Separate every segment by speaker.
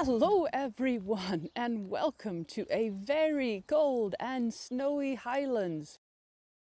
Speaker 1: Hello everyone and welcome to a very cold and snowy Highlands.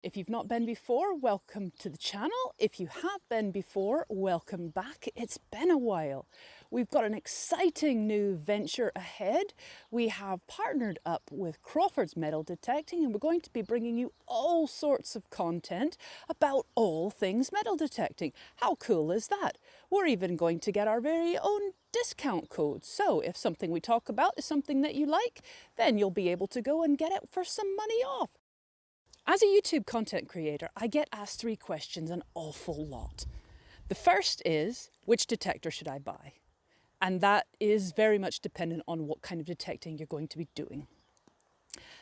Speaker 1: If you've not been before, welcome to the channel. If you have been before, welcome back. It's been a while. We've got an exciting new venture ahead. We have partnered up with Crawfords metal detecting and we're going to be bringing you all sorts of content about all things metal detecting. How cool is that? We're even going to get our very own discount code. So if something we talk about is something that you like, then you'll be able to go and get it for some money off. As a YouTube content creator, I get asked three questions an awful lot. The first is, which detector should I buy? And that is very much dependent on what kind of detecting you're going to be doing.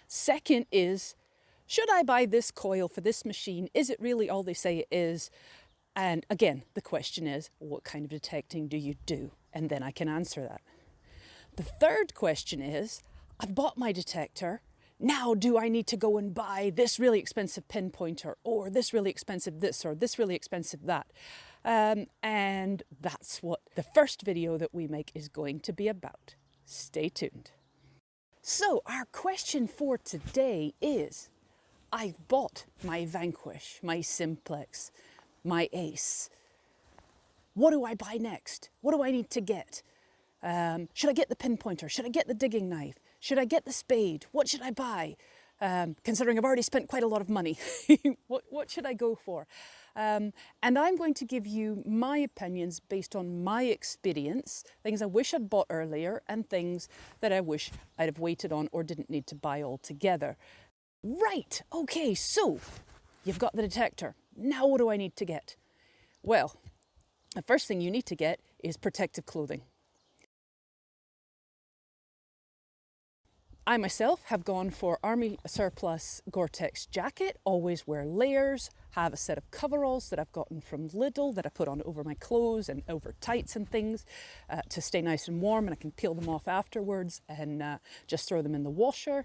Speaker 1: Second is, should I buy this coil for this machine? Is it really all they say it is? And again, the question is, what kind of detecting do you do? And then I can answer that. The third question is, I've bought my detector. Now, do I need to go and buy this really expensive pinpointer or this really expensive this or this really expensive that? And that's what the first video that we make is going to be about. Stay tuned. So our question for today is, I've bought my Vanquish, my Simplex, my Ace. What do I buy next? What do I need to get? Should I get the pinpointer? Should I get the digging knife? Should I get the spade? What should I buy? Considering I've already spent quite a lot of money, what should I go for? And I'm going to give you my opinions based on my experience, things I wish I'd bought earlier and things that I wish I'd have waited on or didn't need to buy altogether. Right, okay, so you've got the detector. Now what do I need to get? Well, the first thing you need to get is protective clothing. I myself have gone for Army Surplus Gore-Tex jacket, always wear layers, have a set of coveralls that I've gotten from Lidl that I put on over my clothes and over tights and things to stay nice and warm, and I can peel them off afterwards and just throw them in the washer.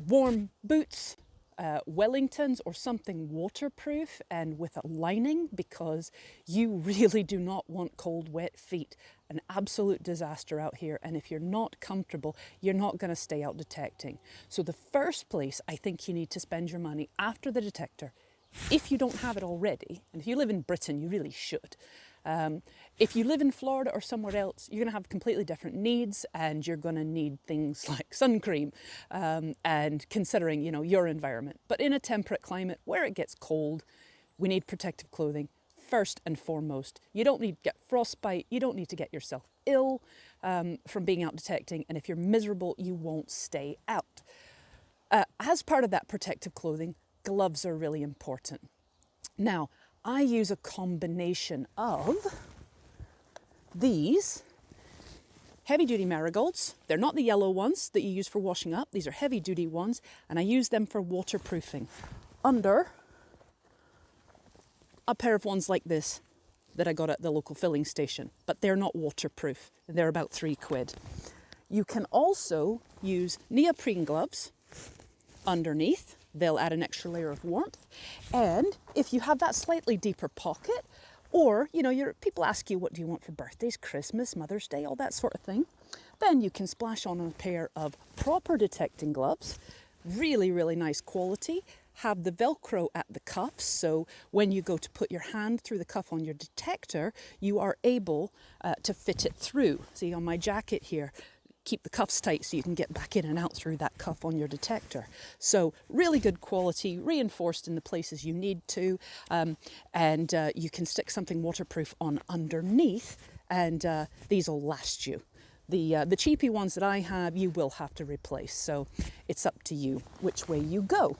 Speaker 1: Warm boots, Wellingtons or something waterproof and with a lining, because you really do not want cold, wet feet. An absolute disaster out here, and if you're not comfortable, you're not going to stay out detecting. So the first place I think you need to spend your money after the detector, if you don't have it already, and if you live in Britain, you really should. If you live in Florida or somewhere else, you're going to have completely different needs, and you're going to need things like sun cream and considering, you know, your environment. But in a temperate climate where it gets cold, we need protective clothing first and foremost. You don't need to get frostbite. You don't need to get yourself ill from being out detecting. And if you're miserable, you won't stay out. As part of that protective clothing, gloves are really important. Now, I use a combination of these heavy-duty marigolds. They're not the yellow ones that you use for washing up. These are heavy-duty ones, and I use them for waterproofing under a pair of ones like this that I got at the local filling station, but they're not waterproof. They're about £3. You can also use neoprene gloves underneath. They'll add an extra layer of warmth. And if you have that slightly deeper pocket, or, you know, people ask you, what do you want for birthdays, Christmas, Mother's Day, all that sort of thing, then you can splash on a pair of proper detecting gloves, really, really nice quality, have the Velcro at the cuffs, so when you go to put your hand through the cuff on your detector, you are able to fit it through. See, on my jacket here, keep the cuffs tight so you can get back in and out through that cuff on your detector. So really good quality, reinforced in the places you need to, and you can stick something waterproof on underneath, and these will last you. The cheapy ones that I have, you will have to replace, so it's up to you which way you go.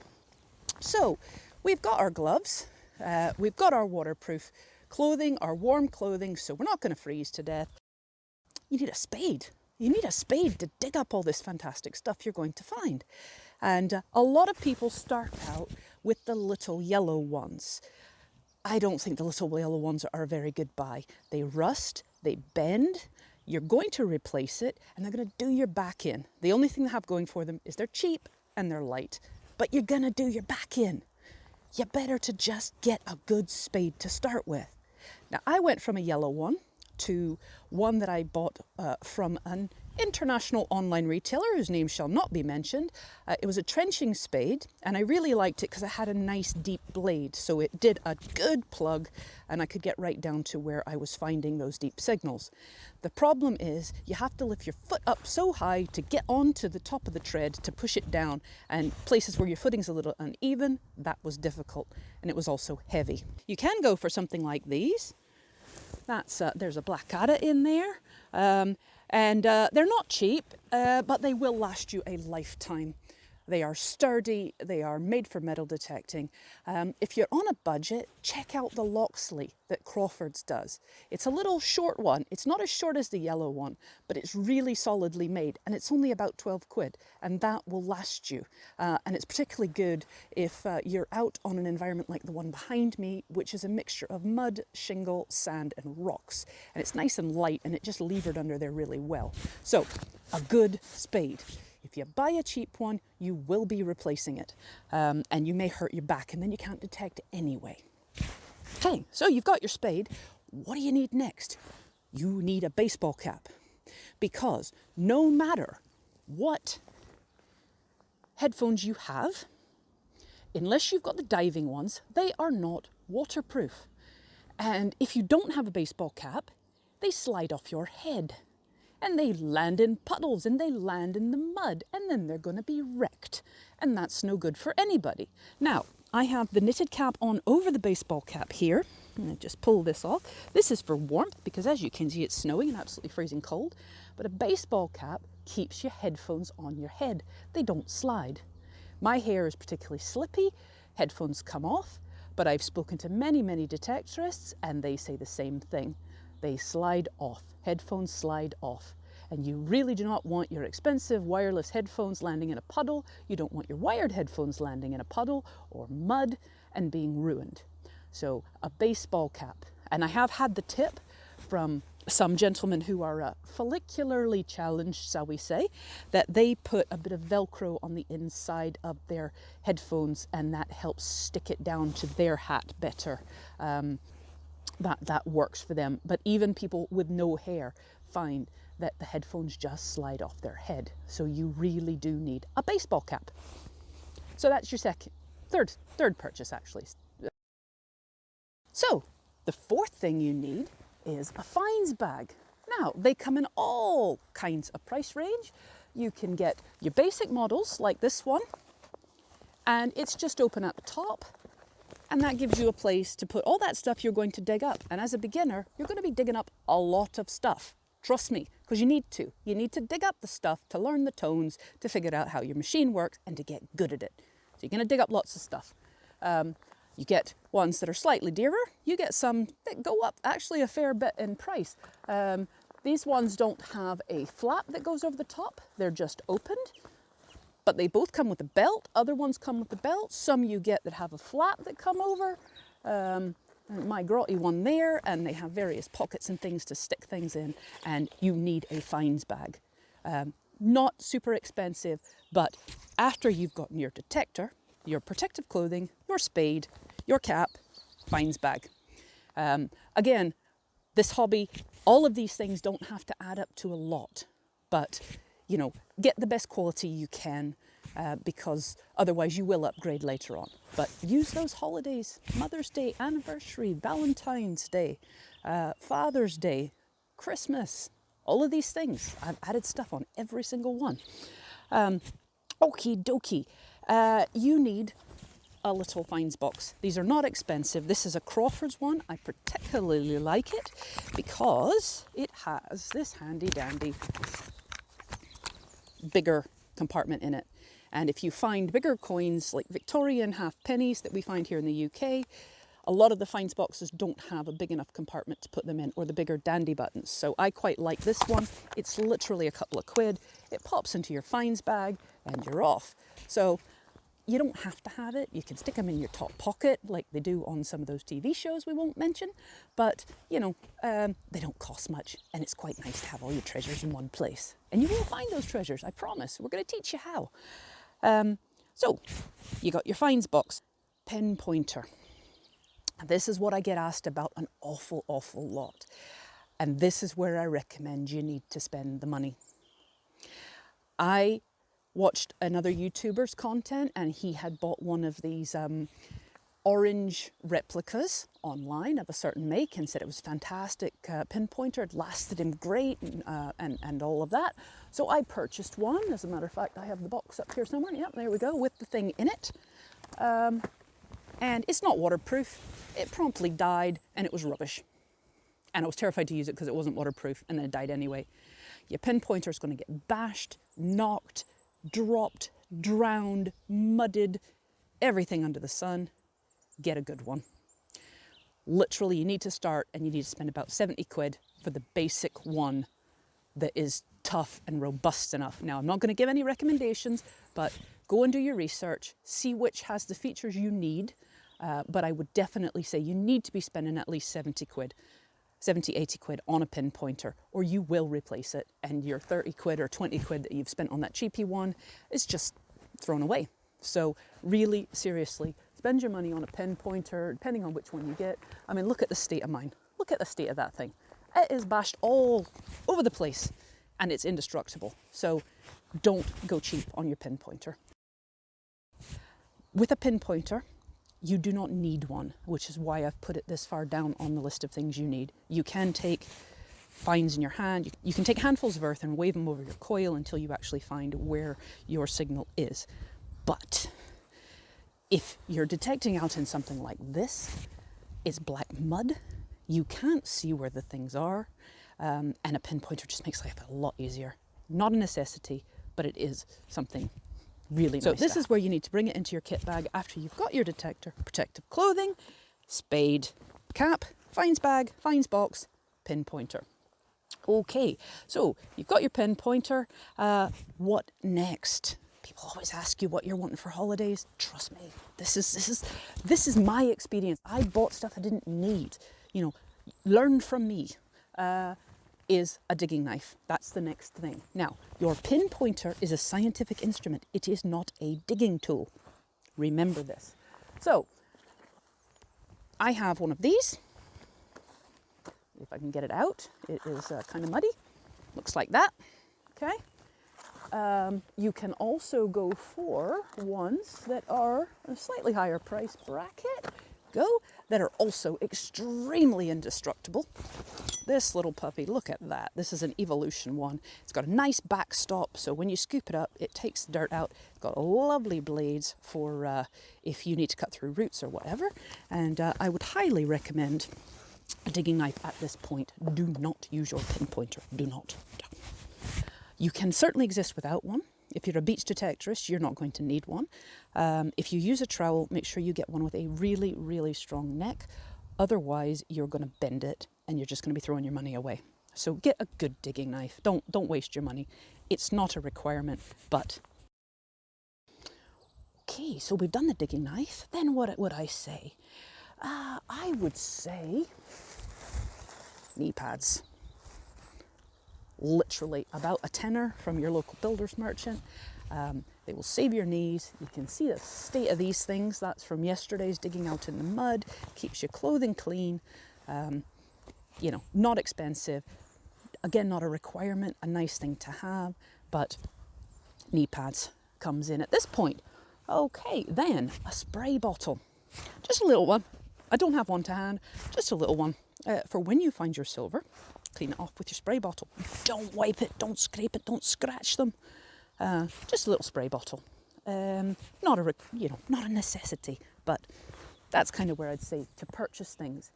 Speaker 1: So we've got our gloves, we've got our waterproof clothing, our warm clothing, so we're not going to freeze to death. You need a spade. You need a spade to dig up all this fantastic stuff you're going to find. And a lot of people start out with the little yellow ones. I don't think the little yellow ones are a very good buy. They rust, they bend, you're going to replace it, and they're going to do your back in. The only thing they have going for them is they're cheap and they're light, but you're going to do your back in. You better to just get a good spade to start with. Now, I went from a yellow one to one that I bought from an international online retailer whose name shall not be mentioned. It was a trenching spade, and I really liked it because it had a nice deep blade, so it did a good plug and I could get right down to where I was finding those deep signals. The problem is you have to lift your foot up so high to get onto the top of the tread to push it down, and places where your footing's a little uneven, that was difficult, and it was also heavy. You can go for something like these. There's a Blackada in there, and they're not cheap, but they will last you a lifetime. They are sturdy, they are made for metal detecting. If you're on a budget, check out the Loxley that Crawfords does. It's a little short one. It's not as short as the yellow one, but it's really solidly made, and it's only about 12 quid, and that will last you. And it's particularly good if you're out on an environment like the one behind me, which is a mixture of mud, shingle, sand, and rocks. And it's nice and light, and it just levered under there really well. So, a good spade. If you buy a cheap one, you will be replacing it, and you may hurt your back, and then you can't detect anyway. Okay, so you've got your spade. What do you need next? You need a baseball cap, because no matter what headphones you have, unless you've got the diving ones, they are not waterproof. And if you don't have a baseball cap, they slide off your head. And they land in puddles, and they land in the mud, and then they're going to be wrecked. And that's no good for anybody. Now, I have the knitted cap on over the baseball cap here. And I just pull this off. This is for warmth, because as you can see, it's snowing and absolutely freezing cold. But a baseball cap keeps your headphones on your head. They don't slide. My hair is particularly slippy. Headphones come off. But I've spoken to many, many detectorists, and they say the same thing. They slide off. Headphones slide off. And you really do not want your expensive wireless headphones landing in a puddle. You don't want your wired headphones landing in a puddle or mud and being ruined. So a baseball cap. And I have had the tip from some gentlemen who are follicularly challenged, shall we say, that they put a bit of Velcro on the inside of their headphones, and that helps stick it down to their hat better. That works for them. But even people with no hair find that the headphones just slide off their head. So you really do need a baseball cap. So that's your third purchase actually. So the fourth thing you need is a fines bag. Now they come in all kinds of price range. You can get your basic models like this one, and it's just open at the top. And that gives you a place to put all that stuff you're going to dig up. And as a beginner, you're going to be digging up a lot of stuff. Trust me, because you need to. You need to dig up the stuff to learn the tones, to figure out how your machine works, and to get good at it. So you're going to dig up lots of stuff. You get ones that are slightly dearer. You get some that go up actually a fair bit in price. These ones don't have a flap that goes over the top. They're just opened. But they both come with a belt. Other ones come with the belt. Some you get that have a flap that come over. My grotty one there, and they have various pockets and things to stick things in, and you need a fines bag. Not super expensive, but after you've gotten your detector, your protective clothing, your spade, your cap, fines bag. Again, this hobby, all of these things don't have to add up to a lot, but you know, get the best quality you can, because otherwise you will upgrade later on. But use those holidays: Mother's Day, anniversary, Valentine's Day, Father's Day, Christmas, all of these things. I've added stuff on every single one. Okie dokie. You need a little fines box. These are not expensive. This is a Crawfords one. I particularly like it because it has this handy dandy bigger compartment in it. And if you find bigger coins like Victorian half pennies that we find here in the UK, a lot of the fines boxes don't have a big enough compartment to put them in, or the bigger dandy buttons. So I quite like this one. It's literally a couple of quid. It pops into your fines bag and you're off. So you don't have to have it. You can stick them in your top pocket like they do on some of those TV shows we won't mention. But, you know, they don't cost much, and it's quite nice to have all your treasures in one place. And you will find those treasures, I promise. We're going to teach you how. So you got your fines box. Pen pointer. This is what I get asked about an awful lot. And this is where I recommend you need to spend the money. I watched another YouTuber's content and he had bought one of these orange replicas online of a certain make and said it was fantastic pinpointer. It lasted him great and all of that. So I purchased one. As a matter of fact, I have the box up here somewhere. Yep, there we go, with the thing in it. And it's not waterproof. It promptly died and it was rubbish. And I was terrified to use it because it wasn't waterproof, and then it died anyway. Your pinpointer is going to get bashed, knocked, dropped, drowned, mudded, everything under the sun. Get a good one. Literally, you need to start and you need to spend about 70 quid for the basic one that is tough and robust enough. Now, I'm not going to give any recommendations, but go and do your research, see which has the features you need. But I would definitely say you need to be spending at least 70 quid. 70, 80 quid on a pinpointer, or you will replace it and your 30 quid or 20 quid that you've spent on that cheapy one is just thrown away. So really, seriously, spend your money on a pinpointer, depending on which one you get. I mean, look at the state of mine. Look at the state of that thing. It is bashed all over the place and it's indestructible. So don't go cheap on your pinpointer. With a pinpointer, you do not need one, which is why I've put it this far down on the list of things you need. You can take fines in your hand. You can take handfuls of earth and wave them over your coil until you actually find where your signal is. But if you're detecting out in something like this, it's black mud. You can't see where the things are. And a pinpointer just makes life a lot easier. Not a necessity, but it is something really nice. So this is where you need to bring it into your kit bag after you've got your detector, protective clothing, spade, cap, fines bag, fines box, pinpointer. Okay, so you've got your pinpointer. What next? People always ask you what you're wanting for holidays. Trust me, this is my experience. I bought stuff I didn't need. You know, learn from me. Is a digging knife. That's the next thing. Now, your pinpointer is a scientific instrument. It is not a digging tool. Remember this. So, I have one of these. If I can get it out, it is kind of muddy. Looks like that. Okay. You can also go for ones that are a slightly higher price bracket. That are also extremely indestructible. This little puppy, look at that. This is an Evolution one. It's got a nice backstop, so when you scoop it up, it takes the dirt out. It's got lovely blades for if you need to cut through roots or whatever. And I would highly recommend a digging knife at this point. Do not use your pinpointer. Do not. You can certainly exist without one. If you're a beach detectorist, you're not going to need one. If you use a trowel, make sure you get one with a really, really strong neck. Otherwise, you're going to bend it and you're just going to be throwing your money away. So get a good digging knife. Don't waste your money. It's not a requirement, but... Okay, so we've done the digging knife. Then what would I say? I would say knee pads. Literally about a tenner from your local builder's merchant. They will save your knees. You can see the state of these things. That's from yesterday's digging out in the mud. Keeps your clothing clean. You know, not expensive. Again, not a requirement, a nice thing to have, but knee pads comes in at this point. Okay, then a spray bottle. Just a little one. I don't have one to hand, just a little one. For when you find your silver, clean it off with your spray bottle. Don't wipe it, don't scrape it, don't scratch them. Just a little spray bottle. Not a necessity, but that's kind of where I'd say to purchase things.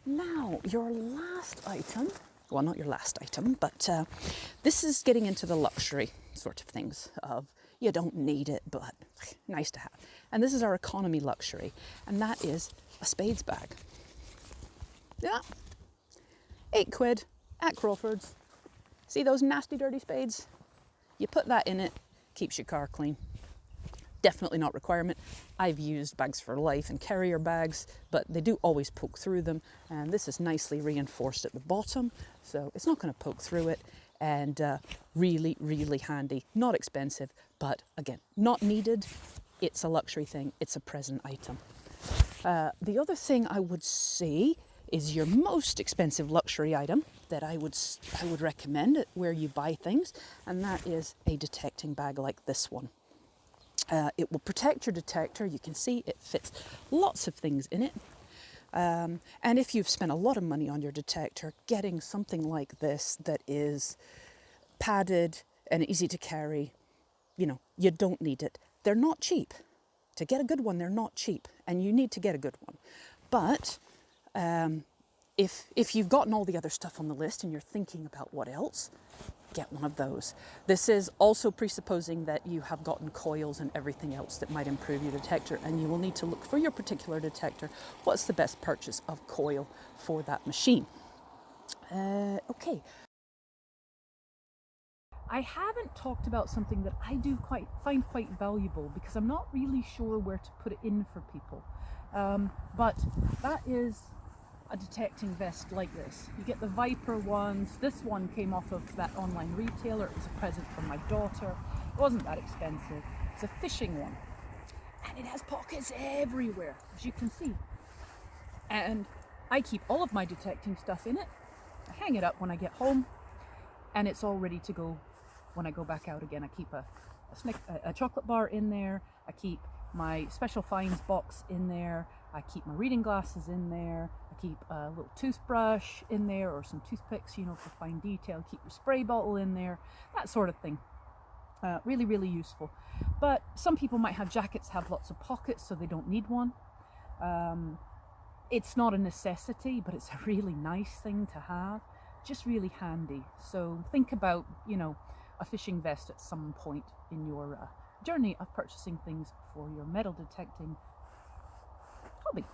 Speaker 1: Now, your last item, well, not your last item, but this is getting into the luxury sort of things of you don't need it, but nice to have. And this is our economy luxury, and that is a spades bag. Yeah, 8 quid at Crawfords. See those nasty dirty spades? You put that in it, keeps your car clean. Definitely not requirement. I've used bags for life and carrier bags, but they do always poke through them. And this is nicely reinforced at the bottom, so it's not going to poke through it. And really, really handy. Not expensive, but again, not needed. It's a luxury thing. It's a present item. The other thing I would say is your most expensive luxury item that I would recommend where you buy things, and that is a detecting bag like this one. It will protect your detector. You can see it fits lots of things in it. And if you've spent a lot of money on your detector, getting something like this that is padded and easy to carry, you don't need it. They're not cheap. To get a good one, they're not cheap, and you need to get a good one. But if you've gotten all the other stuff on the list and you're thinking about what else, get one of those. This is also presupposing that you have gotten coils and everything else that might improve your detector, and you will need to look for your particular detector. What's the best purchase of coil for that machine? Okay. I haven't talked about something that I do find quite valuable, because I'm not really sure where to put it in for people. But that is a detecting vest like this. You get the Viper ones. This one came off of that online retailer. It was a present from my daughter. It wasn't that expensive. It's a fishing one. And it has pockets everywhere, as you can see. And I keep all of my detecting stuff in it. I hang it up when I get home, and it's all ready to go when I go back out again. I keep a chocolate bar in there. I keep my special finds box in there. I keep my reading glasses in there. I keep a little toothbrush in there, or some toothpicks, for fine detail. Keep your spray bottle in there, that sort of thing. Really, really useful. But some people might have jackets have lots of pockets, so they don't need one. It's not a necessity, but it's a really nice thing to have. Just really handy. So think about, a fishing vest at some point in your journey of purchasing things for your metal detecting hobby.